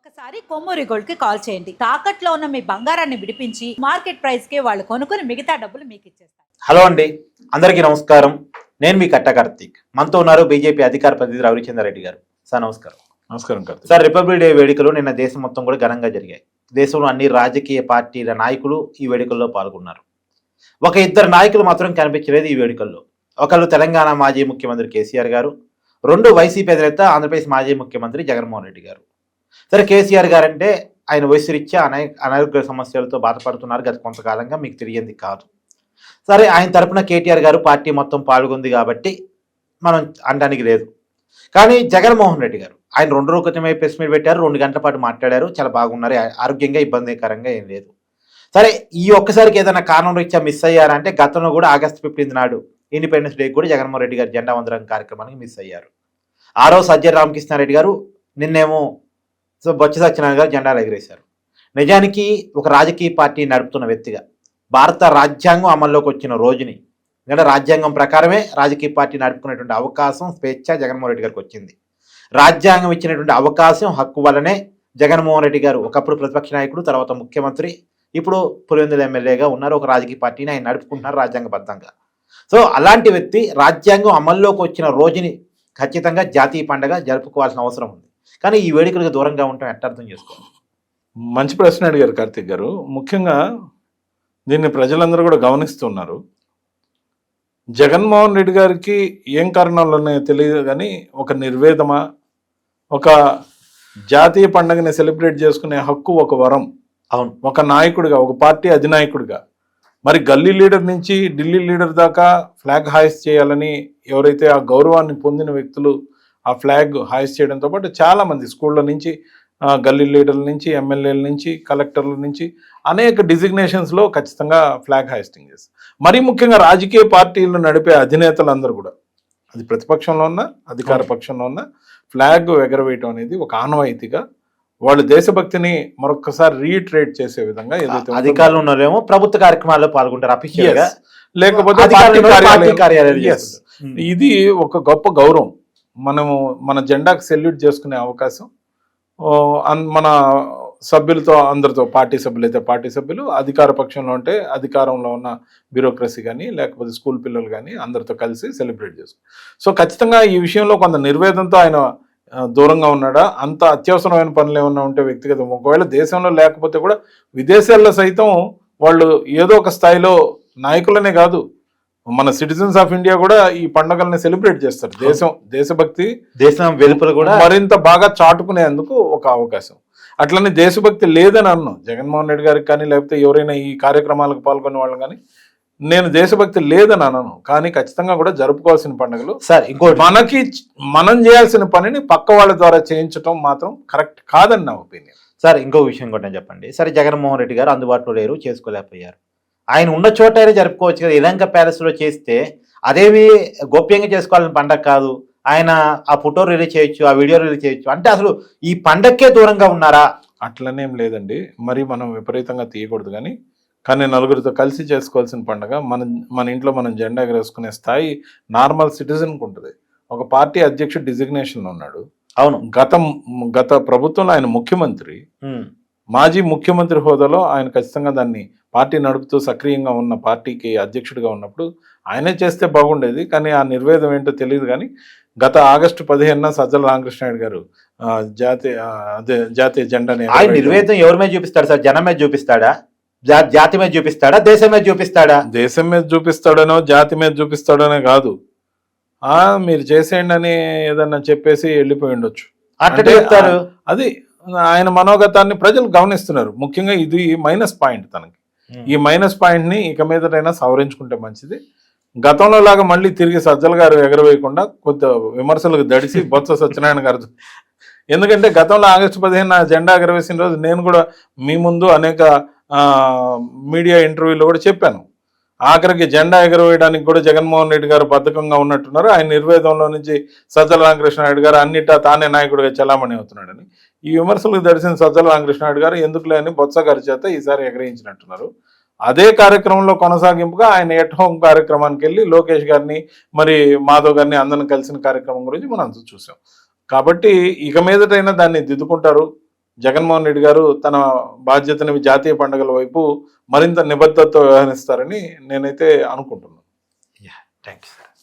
ఒక్కసారి కొమ్మూరి గోల్డ్ కి కాల్ చేయండి. తాకట్లో ఉన్న మీ బంగారాన్ని విడిపించి మార్కెట్ ప్రైస్ కి వాళ్ళు కొనుక్కుని మిగతా డబ్బులు మీకు ఇచ్చేస్తారు. హలో అండి, అందరికీ నమస్కారం. నేను మీ కట్ట కార్తీక్. మనతో ఉన్నారు బీజేపీ అధికార ప్రతినిధి రవిచంద్రారెడ్డి గారు. సార్ నమస్కారం. నమస్కారం కార్తీక్. సార్, రిపబ్లిక్ డే వేడుకలు నిన్న దేశం మొత్తం కూడా ఘనంగా జరిగాయి. దేశంలో అన్ని రాజకీయ పార్టీల నాయకులు ఈ వేడుకల్లో పాల్గొన్నారు. ఒక ఇద్దరు నాయకులు మాత్రం కనిపించలేదు ఈ వేడుకల్లో. ఒకళ్ళు తెలంగాణ మాజీ ముఖ్యమంత్రి కేసీఆర్ గారు, రెండు వైసీపీ అధినేత ఆంధ్రప్రదేశ్ మాజీ ముఖ్యమంత్రి జగన్మోహన్ రెడ్డి గారు. సరే, కేసీఆర్ గారు అంటే ఆయన వయసు రీత్యా అనారోగ్య సమస్యలతో బాధపడుతున్నారు గత కొంతకాలంగా, మీకు తెలియంది కాదు. సరే, ఆయన తరపున కేటీఆర్ గారు పార్టీ మొత్తం పాల్గొంది కాబట్టి మనం అనడానికి లేదు. కానీ జగన్మోహన్ రెడ్డి గారు ఆయన 2 రోజుల క్రితమే ప్రెస్ మీట్ పెట్టారు, 2 గంటల పాటు మాట్లాడారు, చాలా బాగున్నారు, ఆరోగ్యంగా ఇబ్బందికరంగా ఏం లేదు. సరే, ఈ ఒక్కసారికి ఏదైనా కారణం రీత్యా మిస్ అయ్యారంటే గతంలో కూడా ఆగస్టు 15 నాడు ఇండిపెండెన్స్ డే కూడా జగన్మోహన్ రెడ్డి గారు జెండా వందనం కార్యక్రమానికి మిస్ అయ్యారు. ఆ రోజు సజ్జల రామకృష్ణారెడ్డి గారు, నిన్నేమో బొత్స సత్యనారాయణ గారు జెండాలు ఎగిరేశారు. నిజానికి ఒక రాజకీయ పార్టీ నడుపుతున్న వ్యక్తిగా భారత రాజ్యాంగం అమల్లోకి వచ్చిన రోజుని, ఎందుకంటే రాజ్యాంగం ప్రకారమే రాజకీయ పార్టీ నడుపుకునేటువంటి అవకాశం, స్వేచ్ఛ జగన్మోహన్ రెడ్డి గారికి వచ్చింది. రాజ్యాంగం ఇచ్చినటువంటి అవకాశం, హక్కు వల్లనే జగన్మోహన్ రెడ్డి గారు ఒకప్పుడు ప్రతిపక్ష నాయకుడు, తర్వాత ముఖ్యమంత్రి, ఇప్పుడు పులివెందుల ఎమ్మెల్యేగా ఉన్నారు. ఒక రాజకీయ పార్టీని ఆయన నడుపుకుంటున్నారు రాజ్యాంగబద్ధంగా. సో అలాంటి వ్యక్తి రాజ్యాంగం అమల్లోకి వచ్చిన రోజుని ఖచ్చితంగా జాతీయ పండుగ జరుపుకోవాల్సిన అవసరం ఉంది. కానీ ఈ వేడుకలకు దూరంగా ఉండటం ఎట్ట అర్థం చేసుకోవాలి? మంచి ప్రశ్న అడిగారు కార్తీక్ గారు. ముఖ్యంగా దీన్ని ప్రజలందరూ కూడా గమనిస్తున్నారు. జగన్మోహన్ రెడ్డి గారికి ఏం కారణాలు ఉన్నాయో తెలియదు కానీ ఒక నిర్వేదమా, ఒక జాతీయ పండుగని సెలబ్రేట్ చేసుకునే హక్కు ఒక వరం. అవును, ఒక నాయకుడిగా, ఒక పార్టీ అధినాయకుడిగా, మరి గల్లీ లీడర్ నుంచి ఢిల్లీ లీడర్ దాకా ఫ్లాగ్ హాయిస్ట్ చేయాలని ఎవరైతే ఆ గౌరవాన్ని పొందిన వ్యక్తులు ఆ ఫ్లాగ్ హాయిస్ట్ చేయడంతో పాటు చాలామంది స్కూళ్ళ నుంచి, గల్లీ లీడర్ల నుంచి, ఎమ్మెల్యేల నుంచి, కలెక్టర్ల నుంచి అనేక డిజిగ్నేషన్స్లో ఖచ్చితంగా ఫ్లాగ్ హాయిస్టింగ్ చేస్తారు. మరీ ముఖ్యంగా రాజకీయ పార్టీలు నడిపే అధినేతలందరూ కూడా, అది ప్రతిపక్షంలో ఉన్న అధికార పక్షంలో ఉన్న, ఫ్లాగ్ ఎగరవేయటం అనేది ఒక ఆనవాయితీగా వాళ్ళు దేశభక్తిని మరొకసారి రీట్రేట్ చేసే విధంగా ఏదైతే అధికారులు ఉన్నారేమో ప్రభుత్వ కార్యక్రమాల్లో పాల్గొంటారు అఫీషియల్ గా, లేకపోతే ఇది ఒక గొప్ప గౌరవం. మన జెండాకు సెల్యూట్ చేసుకునే అవకాశం మన సభ్యులతో, అందరితో, పార్టీ సభ్యులు అయితే పార్టీ సభ్యులు, అధికార పక్షంలో ఉంటే అధికారంలో ఉన్న బ్యూరోక్రసీ కానీ లేకపోతే స్కూల్ పిల్లలు కానీ అందరితో కలిసి సెలబ్రేట్ చేసుకుంటారు. సో ఖచ్చితంగా ఈ విషయంలో కొంత నిర్వేదంతో ఆయన దూరంగా ఉన్నాడా, అంత అత్యవసరమైన పనులు ఏమన్నా ఉంటే వ్యక్తిగతం, ఒకవేళ దేశంలో లేకపోతే కూడా విదేశాల్లో సైతం వాళ్ళు ఏదో ఒక స్థాయిలో నాయకులనే కాదు, మన సిటిజన్స్ ఆఫ్ ఇండియా కూడా ఈ పండుగల్ని సెలబ్రేట్ చేస్తారు. దేశభక్తి, దేశం వెలుపల కూడా మరింత బాగా చాటుకునేందుకు ఒక అవకాశం. అట్లనే దేశభక్తి లేదని అన్నాను జగన్మోహన్ రెడ్డి గారికి కానీ లేకపోతే ఎవరైనా ఈ కార్యక్రమాలకు పాల్గొనే వాళ్ళు కానీ, నేను దేశభక్తి లేదని అనను. కానీ ఖచ్చితంగా కూడా జరుపుకోవాల్సిన పండుగలు. సార్, ఇంకోటి, మనం చేయాల్సిన పనిని పక్క వాళ్ళ ద్వారా చేయించడం మాత్రం కరెక్ట్ కాదని నా ఒపీనియన్. సార్, ఇంకో విషయం కూడా చెప్పండి. సరే, జగన్మోహన్ రెడ్డి గారు అందుబాటులో లేరు, చేసుకోలేకపోయారు. ఆయన ఉన్న చోట అయినా జరుపుకోవచ్చు కదా. ఇలంక ప్యాలెస్ లో చేస్తే అదేమి గోప్యంగా చేసుకోవాలని పండగ కాదు. ఆయన ఆ ఫోటో రిలీజ్ చేయొచ్చు, ఆ వీడియో రిలీజ్ చేయొచ్చు. అంటే అసలు ఈ పండగకే దూరంగా ఉన్నారా? అట్లనేం లేదండి, మరి మనం విపరీతంగా తీయకూడదు. కానీ నలుగురితో కలిసి చేసుకోవాల్సిన పండుగ. మన ఇంట్లో మనం జెండా ఎగరేసుకునే స్థాయి నార్మల్ సిటిజన్కి ఉంటుంది. ఒక పార్టీ అధ్యక్షుడు డిజిగ్నేషన్లో ఉన్నాడు. అవును, గత ప్రభుత్వంలో ఆయన ముఖ్యమంత్రి, మాజీ ముఖ్యమంత్రి హోదాలో ఆయన ఖచ్చితంగా దాన్ని పార్టీ నడుపుతూ సక్రియంగా ఉన్న పార్టీకి అధ్యక్షుడిగా ఉన్నప్పుడు ఆయనే చేస్తే బాగుండేది. కానీ ఆ నిర్వేదం ఏంటో తెలియదు. కానీ గత ఆగస్టు 15న సజ్జల రామకృష్ణారెడ్డి గారు జాతీయ జెండాని, ఆయన నిర్వేదం ఎవరి మీద చూపిస్తాడు సార్? జనం మీద చూపిస్తాడా, జాతి మీద చూపిస్తాడా, దేశం మీద చూపిస్తాడా? దేశం మీద చూపిస్తాడనో జాతి మీద చూపిస్తాడనో కాదు, మీరు చేసేయండి అని ఏదన్నా చెప్పేసి వెళ్ళిపోయి ఉండొచ్చు. అట్లా చెప్తారు. అది ఆయన మనోగతాన్ని ప్రజలు గమనిస్తున్నారు. ముఖ్యంగా ఇది మైనస్ పాయింట్ తనకి. ఈ మైనస్ పాయింట్ ని ఇక మీదటైనా సవరించుకుంటే మంచిది. గతంలో లాగా మళ్ళీ తిరిగి సజ్జల గారు ఎగరవేయకుండా కొద్ది విమర్శలకు దడిసి బొత్స సత్యనారాయణ గారు, ఎందుకంటే గతంలో ఆగస్టు 15 జెండా ఎగరవేసిన రోజు నేను కూడా మీ ముందు అనేక మీడియా ఇంటర్వ్యూలో కూడా చెప్పాను. ఆఖరికి జెండా ఎగరవేయడానికి కూడా జగన్మోహన్ రెడ్డి గారు బద్ధకంగా ఉన్నట్టున్నారు. ఆయన నిర్వేదంలో నుంచి సజ్జల రామకృష్ణారెడ్డి గారు అన్నిటా తానే నాయకుడిగా చలామణి అవుతున్నాడని ఈ విమర్శలకు దర్శిన సజ్జల రామకృష్ణారెడ్డి గారు ఎందుకులే అని బొత్స గారి చేత ఈసారి ఎగరేయించినట్టున్నారు. అదే కార్యక్రమంలో కొనసాగింపుగా ఆయన ఎట్ హోమ్ కార్యక్రమానికి వెళ్ళి లోకేష్ గారిని, మరి మాధవ్ గారిని అందరిని కలిసిన కార్యక్రమం గురించి మనం చూసాం. కాబట్టి ఇక మీదటైనా దాన్ని దిద్దుకుంటారు. జగన్మోహన్ రెడ్డి గారు తన బాధ్యతని జాతీయ పండుగల వైపు మరింత నిబద్ధతతో వ్యవహరిస్తారని నేనైతే అనుకుంటున్నాను. Thank you sir.